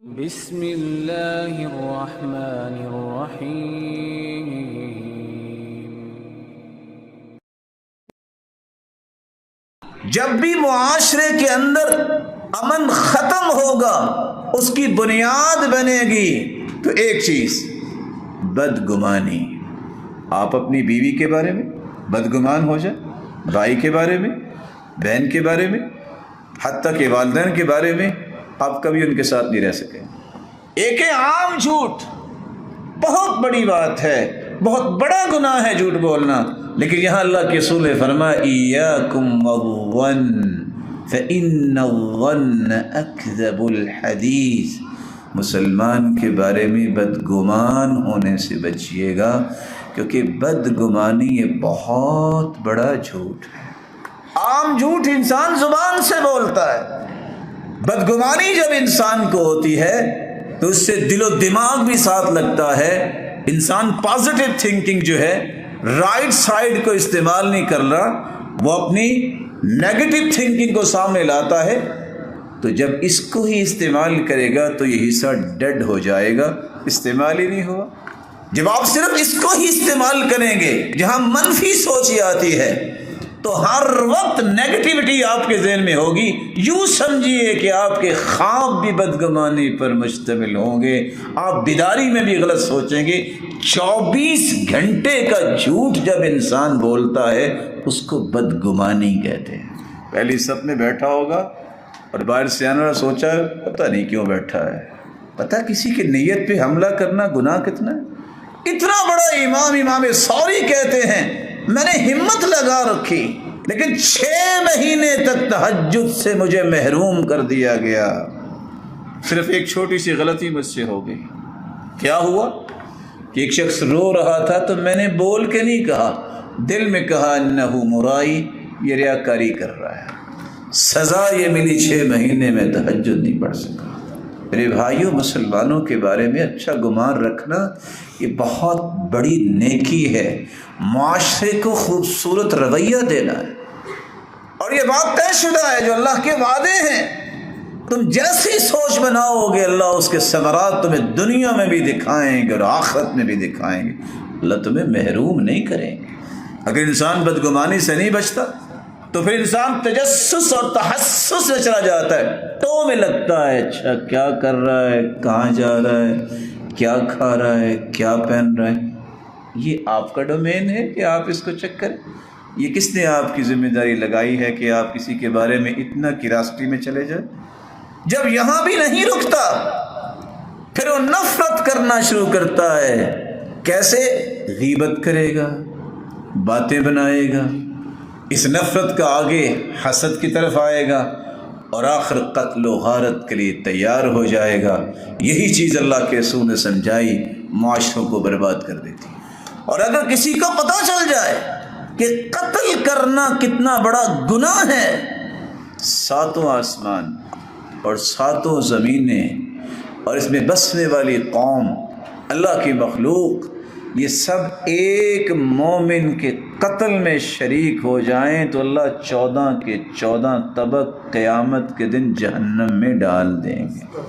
بسم اللہ الرحمن الرحیم۔ جب بھی معاشرے کے اندر امن ختم ہوگا اس کی بنیاد بنے گی تو ایک چیز، بدگمانی۔ آپ اپنی بیوی کے بارے میں بدگمان ہو جائیں، بھائی کے بارے میں، بہن کے بارے میں، حتیٰ کہ والدین کے بارے میں آپ کبھی ان کے ساتھ نہیں رہ سکے۔ ایک عام جھوٹ بہت بڑی بات ہے، بہت بڑا گناہ ہے جھوٹ بولنا، لیکن یہاں اللہ کے رسول نے فرمایا ایاکم والظن فإن الظن اکذب الحدیث۔ مسلمان کے بارے میں بدگمان ہونے سے بچیے گا، کیونکہ بدگمانی یہ بہت بڑا جھوٹ ہے۔ عام جھوٹ انسان زبان سے بولتا ہے، بدگمانی جب انسان کو ہوتی ہے تو اس سے دل و دماغ بھی ساتھ لگتا ہے۔ انسان پازیٹیو تھنکنگ جو ہے، رائٹ سائیڈ کو استعمال نہیں کر رہا، وہ اپنی نیگیٹو تھنکنگ کو سامنے لاتا ہے، تو جب اس کو ہی استعمال کرے گا تو یہ حصہ ڈیڈ ہو جائے گا، استعمال ہی نہیں ہوا۔ جب آپ صرف اس کو ہی استعمال کریں گے جہاں منفی سوچ آتی ہے تو ہر وقت نیگیٹیوٹی آپ کے ذہن میں ہوگی۔ یوں سمجھیے کہ آپ کے خواب بھی بدگمانی پر مشتمل ہوں گے، آپ بیداری میں بھی غلط سوچیں گے۔ 24 گھنٹے کا جھوٹ جب انسان بولتا ہے اس کو بدگمانی کہتے ہیں۔ پہلی صف میں بیٹھا ہوگا اور باہر سے آنے والا سوچا ہے پتہ نہیں کیوں بیٹھا ہے۔ پتہ کسی کی نیت پہ حملہ کرنا گناہ کتنا ہے۔ اتنا بڑا امام سوری کہتے ہیں میں نے ہمت لگا رکھی، لیکن 6 مہینے تک تہجد سے مجھے محروم کر دیا گیا، صرف ایک چھوٹی سی غلطی مجھ سے ہو گئی۔ کیا ہوا کہ ایک شخص رو رہا تھا تو میں نے بول کے نہیں کہا، دل میں کہا انہ مرائی، یہ ریاکاری کر رہا ہے۔ سزا یہ ملی 6 مہینے میں تہجد نہیں پڑھ سکا۔ میرے بھائیوں، مسلمانوں کے بارے میں اچھا گمان رکھنا یہ بہت بڑی نیکی ہے، معاشرے کو خوبصورت رویہ دینا ہے، اور یہ بات طے شدہ ہے جو اللہ کے وعدے ہیں۔ تم جیسی سوچ بناؤ گے اللہ اس کے ثمرات تمہیں دنیا میں بھی دکھائیں گے اور آخرت میں بھی دکھائیں گے، اللہ تمہیں محروم نہیں کریں گے۔ اگر انسان بدگمانی سے نہیں بچتا تو پھر انسان تجسس اور تحسس میں چلا جاتا ہے، ٹو میں لگتا ہے، اچھا کیا کر رہا ہے، کہاں جا رہا ہے، کیا کھا رہا ہے، کیا پہن رہا ہے۔ یہ آپ کا ڈومین ہے کہ آپ اس کو چیک کریں؟ یہ کس نے آپ کی ذمہ داری لگائی ہے کہ آپ کسی کے بارے میں اتنا کیوریاسٹی میں چلے جائیں؟ جب یہاں بھی نہیں رکتا پھر وہ نفرت کرنا شروع کرتا ہے۔ کیسے؟ غیبت کرے گا، باتیں بنائے گا، اس نفرت کا آگے حسد کی طرف آئے گا، اور آخر قتل و غارت کے لیے تیار ہو جائے گا۔ یہی چیز اللہ کے رسول نے سمجھائی، معاشروں کو برباد کر دیتی۔ اور اگر کسی کو پتہ چل جائے کہ قتل کرنا کتنا بڑا گناہ ہے، 7 آسمان اور 7 زمینیں اور اس میں بسنے والی قوم، اللہ کی مخلوق، یہ سب ایک مومن کے قتل میں شریک ہو جائیں تو اللہ 14 کے 14 طبق قیامت کے دن جہنم میں ڈال دیں گے۔